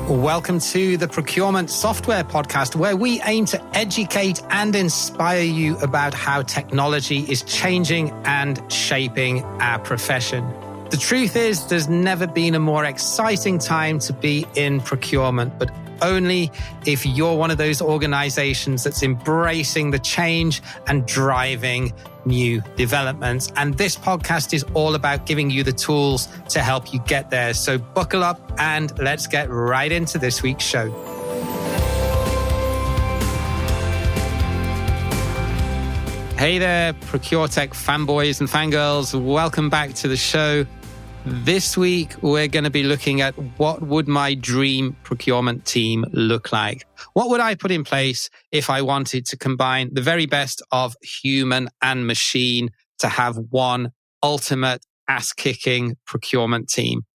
Welcome to the Procurement Software Podcast, where we aim to educate and inspire you about how technology is changing and shaping our profession. The truth is, there's never been a more exciting time to be in procurement, but only if you're one of those organizations that's embracing the change and driving new developments. And this podcast is all about giving you the tools to help you get there. So buckle up and let's get right into this week's show. Hey there, ProcureTech fanboys and fangirls. Welcome back to the show. This week, we're going to be looking at what would my dream procurement team look like? What would I put in place if I wanted to combine the very best of human and machine to have one ultimate ass-kicking procurement team?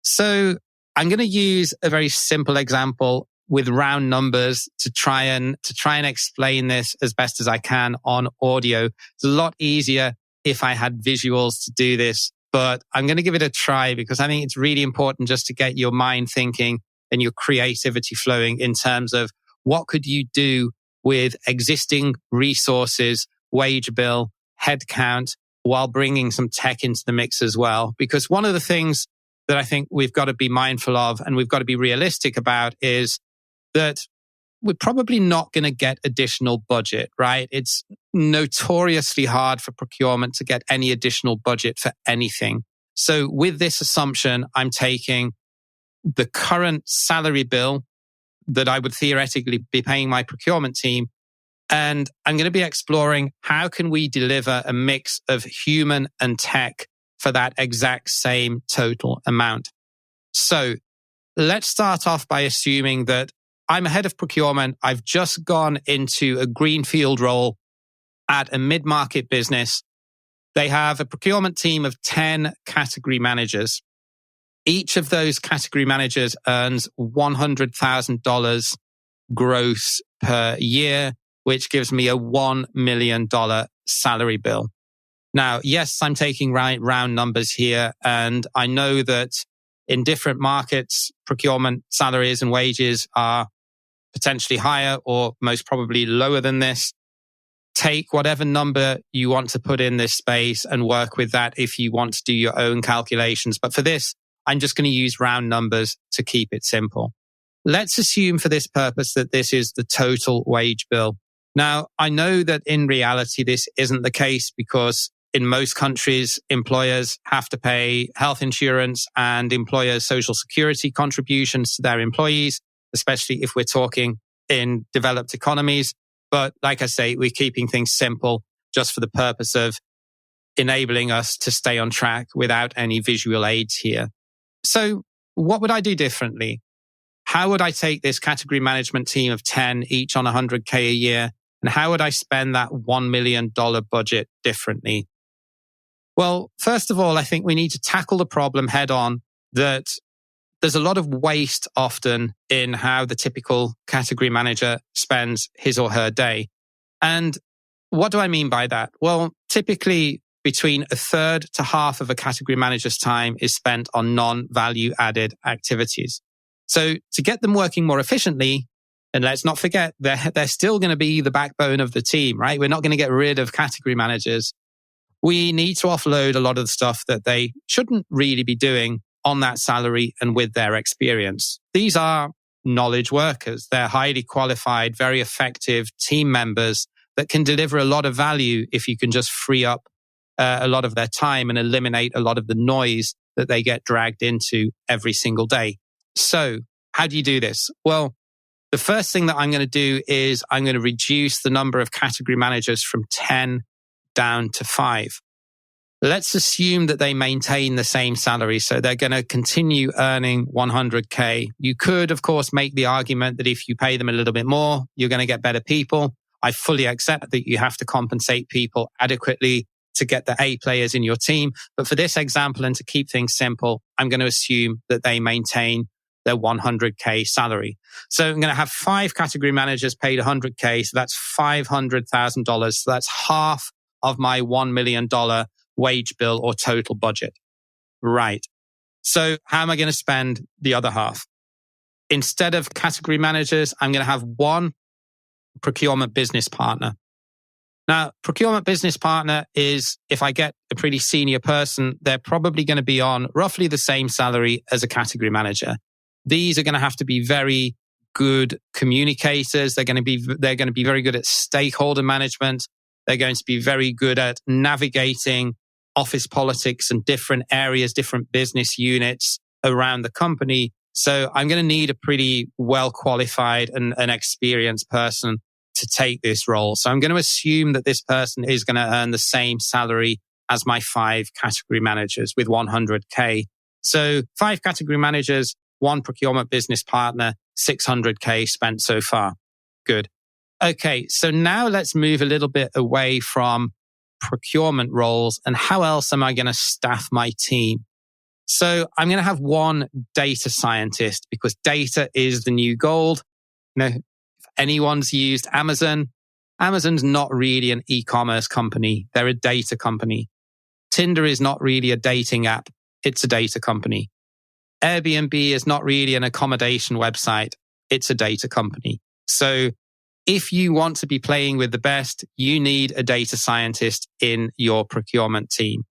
So I'm going to use a very simple example with round numbers to try and explain this as best as I can on audio. It's a lot easier if I had visuals to do this, but I'm going to give it a try because I think it's really important just to get your mind thinking and your creativity flowing in terms of what could you do with existing resources, wage bill, headcount, while bringing some tech into the mix as well. Because one of the things that I think we've got to be mindful of and we've got to be realistic about is that we're probably not going to get additional budget, right? It's notoriously hard for procurement to get any additional budget for anything. So with this assumption, I'm taking the current salary bill that I would theoretically be paying my procurement team, and I'm going to be exploring how can we deliver a mix of human and tech for that exact same total amount. So let's start off by assuming that I'm a head of procurement. I've just gone into a greenfield role at a mid-market business. They have a procurement team of 10 category managers. Each of those category managers earns $100,000 gross per year, which gives me a $1 million salary bill. Now, yes, I'm taking round numbers here, and I know that in different markets, procurement salaries and wages are potentially higher or most probably lower than this. Take whatever number you want to put in this space and work with that if you want to do your own calculations. But for this, I'm just going to use round numbers to keep it simple. Let's assume for this purpose that this is the total wage bill. Now, I know that in reality, this isn't the case because in most countries, employers have to pay health insurance and employers' social security contributions to their employees, especially if we're talking in developed economies. But like I say, we're keeping things simple just for the purpose of enabling us to stay on track without any visual aids here. So what would I do differently? How would I take this category management team of 10, each on $100K a year, and how would I spend that $1 million budget differently? Well, first of all, I think we need to tackle the problem head on that there's a lot of waste often in how the typical category manager spends his or her day. And what do I mean by that? Well, typically between a third to half of a category manager's time is spent on non-value added activities. So to get them working more efficiently, and let's not forget, they're still going to be the backbone of the team, right? We're not going to get rid of category managers. We need to offload a lot of the stuff that they shouldn't really be doing on that salary and with their experience. These are knowledge workers. They're highly qualified, very effective team members that can deliver a lot of value if you can just free up a lot of their time and eliminate a lot of the noise that they get dragged into every single day. So how do you do this? Well, the first thing that I'm going to do is I'm going to reduce the number of category managers from 10 down to 5. Let's assume that they maintain the same salary. So they're going to continue earning 100K. You could, of course, make the argument that if you pay them a little bit more, you're going to get better people. I fully accept that you have to compensate people adequately to get the A players in your team. But for this example, and to keep things simple, I'm going to assume that they maintain their 100K salary. So I'm going to have 5 category managers paid 100K. So that's $500,000. So that's half of my $1 million wage bill or total budget. Right. So how am I going to spend the other half? instead of category managers, I'm going to have one procurement business partner. Now, procurement business partner is, if I get a pretty senior person, they're probably going to be on roughly the same salary as a category manager. These are going to have to be very good communicators. They're going to be very good at stakeholder management. They're going to be very good at navigating office politics and different areas, different business units around the company. So I'm going to need a pretty well qualified and an experienced person to take this role. So I'm going to assume that this person is going to earn the same salary as my 5 category managers with 100K. So 5 category managers, 1 procurement business partner, 600K spent so far. Good. Okay. So now let's move a little bit away from procurement roles and how else am I going to staff my team? So I'm going to have 1 data scientist because data is the new gold. Anyone's used Amazon. Amazon's not really an e-commerce company. They're a data company. Tinder is not really a dating app. It's a data company. Airbnb is not really an accommodation website. It's a data company. So if you want to be playing with the best, you need a data scientist in your procurement team.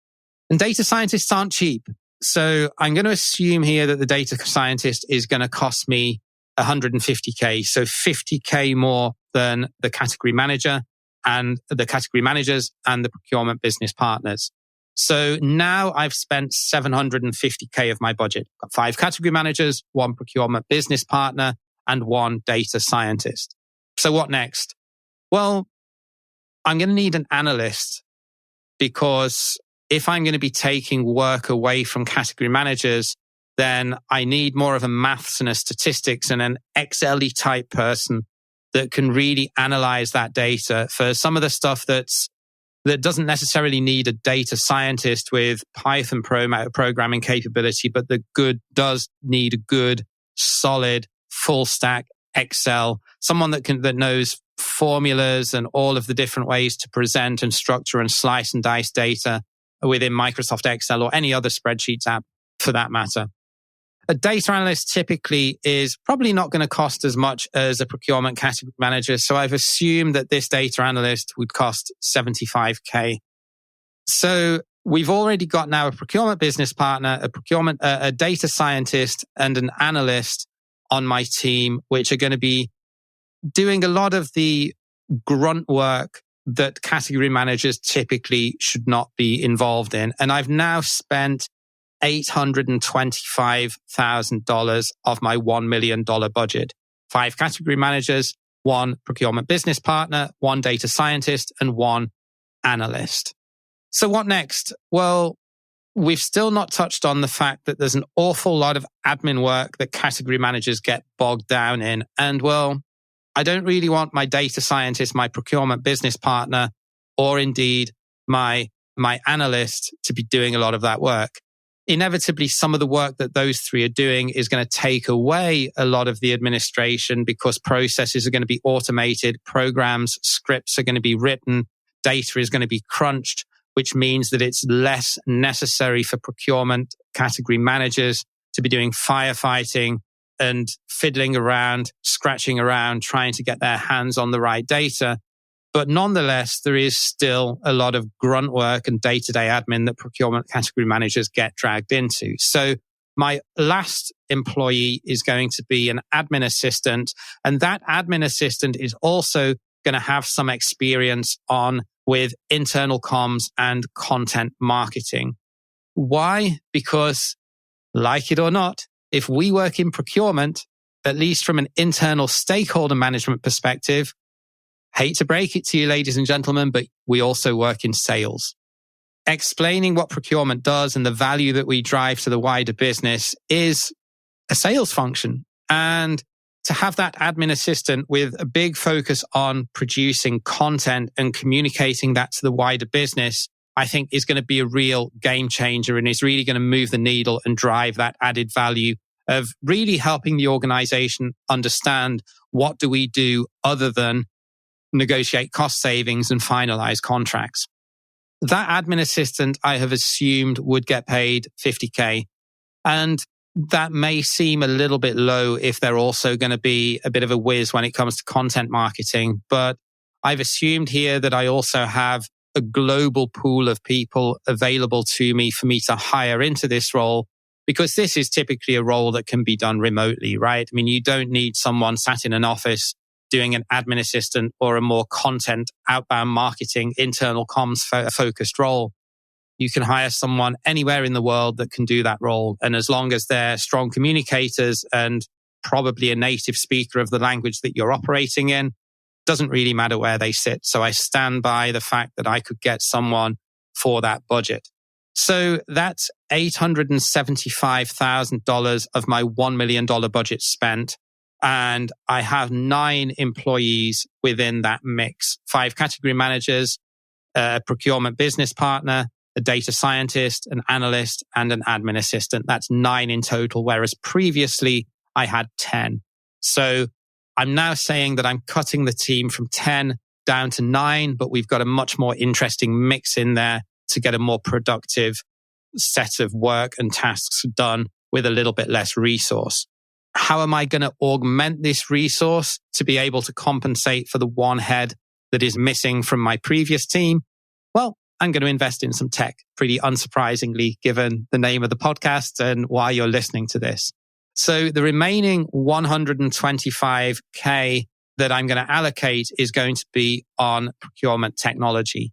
And data scientists aren't cheap. So I'm going to assume here that the data scientist is going to cost me 150K, so 50K more than the category manager and the category managers and the procurement business partners. So now I've spent 750K of my budget. Got 5 category managers, 1 procurement business partner, and 1 data scientist. So what next? Well, I'm going to need an analyst because if I'm going to be taking work away from category managers, then I need more of a maths and a statistics and an Excel-y type person that can really analyze that data for some of the stuff that doesn't necessarily need a data scientist with Python programming capability, but does need a good, solid, full stack Excel, someone that knows formulas and all of the different ways to present and structure and slice and dice data within Microsoft Excel or any other spreadsheets app for that matter. A data analyst typically is probably not going to cost as much as a procurement category manager. So I've assumed that this data analyst would cost 75K. So we've already got now a procurement business partner, a data scientist and an analyst on my team, which are going to be doing a lot of the grunt work that category managers typically should not be involved in. And I've now spent $825,000 of my $1 million budget. 5 category managers, 1 procurement business partner, 1 data scientist, and 1 analyst. So what next? Well, we've still not touched on the fact that there's an awful lot of admin work that category managers get bogged down in. And well, I don't really want my data scientist, my procurement business partner, or indeed my analyst to be doing a lot of that work. Inevitably, some of the work that those 3 are doing is going to take away a lot of the administration because processes are going to be automated, programs, scripts are going to be written, data is going to be crunched, which means that it's less necessary for procurement category managers to be doing firefighting and fiddling around, scratching around, trying to get their hands on the right data. But nonetheless, there is still a lot of grunt work and day-to-day admin that procurement category managers get dragged into. So my last employee is going to be an admin assistant, and that admin assistant is also going to have some experience with internal comms and content marketing. Why? Because, like it or not, if we work in procurement, at least from an internal stakeholder management perspective, hate to break it to you, ladies and gentlemen, but we also work in sales. Explaining what procurement does and the value that we drive to the wider business is a sales function. And to have that admin assistant with a big focus on producing content and communicating that to the wider business, I think is going to be a real game changer and is really going to move the needle and drive that added value of really helping the organization understand what do we do other than negotiate cost savings and finalize contracts. That admin assistant, I have assumed, would get paid 50K. And that may seem a little bit low if they're also going to be a bit of a whiz when it comes to content marketing. But I've assumed here that I also have a global pool of people available to me for me to hire into this role, because this is typically a role that can be done remotely, right? I mean, you don't need someone sat in an office doing an admin assistant or a more content, outbound marketing, internal comms focused role. You can hire someone anywhere in the world that can do that role. And as long as they're strong communicators and probably a native speaker of the language that you're operating in, doesn't really matter where they sit. So I stand by the fact that I could get someone for that budget. So that's $875,000 of my $1 million budget spent. And I have 9 employees within that mix, 5 category managers, a procurement business partner, a data scientist, an analyst, and an admin assistant. That's 9 in total, whereas previously I had 10. So I'm now saying that I'm cutting the team from 10 down to 9, but we've got a much more interesting mix in there to get a more productive set of work and tasks done with a little bit less resource. How am I going to augment this resource to be able to compensate for the one head that is missing from my previous team? Well, I'm going to invest in some tech, pretty unsurprisingly, given the name of the podcast and why you're listening to this. So the remaining $125K that I'm going to allocate is going to be on procurement technology.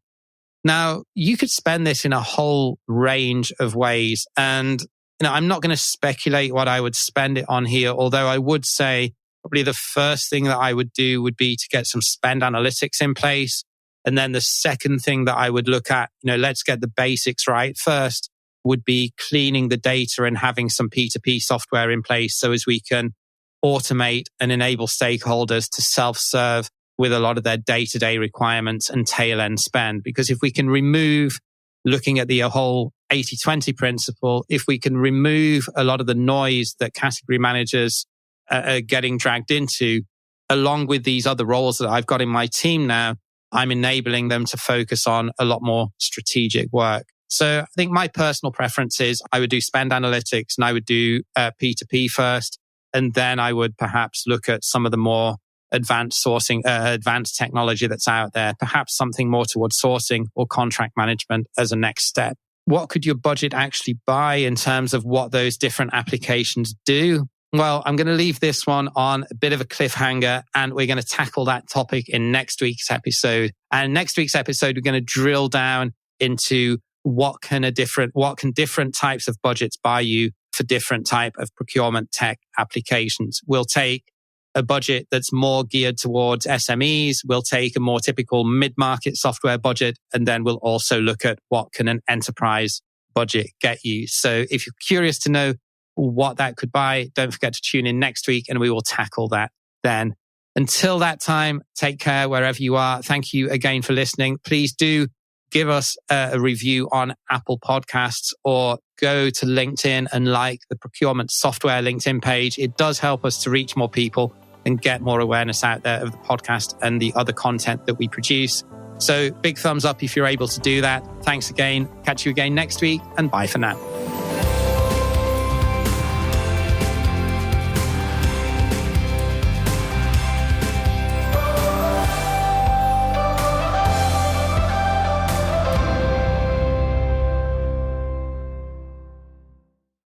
Now, you could spend this in a whole range of ways. And I'm not going to speculate what I would spend it on here, although I would say probably the first thing that I would do would be to get some spend analytics in place. And then the second thing that I would look at, let's get the basics right first, would be cleaning the data and having some P2P software in place so as we can automate and enable stakeholders to self-serve with a lot of their day-to-day requirements and tail-end spend. Because if we can remove, looking at the whole 80-20 principle, if we can remove a lot of the noise that category managers are getting dragged into, along with these other roles that I've got in my team now, I'm enabling them to focus on a lot more strategic work. So I think my personal preference is I would do spend analytics and I would do P2P first. And then I would perhaps look at some of the more advanced sourcing, advanced technology that's out there, perhaps something more towards sourcing or contract management as a next step. What could your budget actually buy in terms of what those different applications do? Well, I'm going to leave this one on a bit of a cliffhanger, and we're going to tackle that topic in next week's episode. And next week's episode, we're going to drill down into what can different types of budgets buy you for different type of procurement tech applications. We'll take a budget that's more geared towards SMEs. We'll take a more typical mid-market software budget, and then we'll also look at what can an enterprise budget get you. So if you're curious to know what that could buy, don't forget to tune in next week and we will tackle that then. Until that time, take care wherever you are. Thank you again for listening. Please do give us a review on Apple Podcasts or go to LinkedIn and like the Procurement Software LinkedIn page. It does help us to reach more people and get more awareness out there of the podcast and the other content that we produce. So big thumbs up if you're able to do that. Thanks again. Catch you again next week, and bye for now.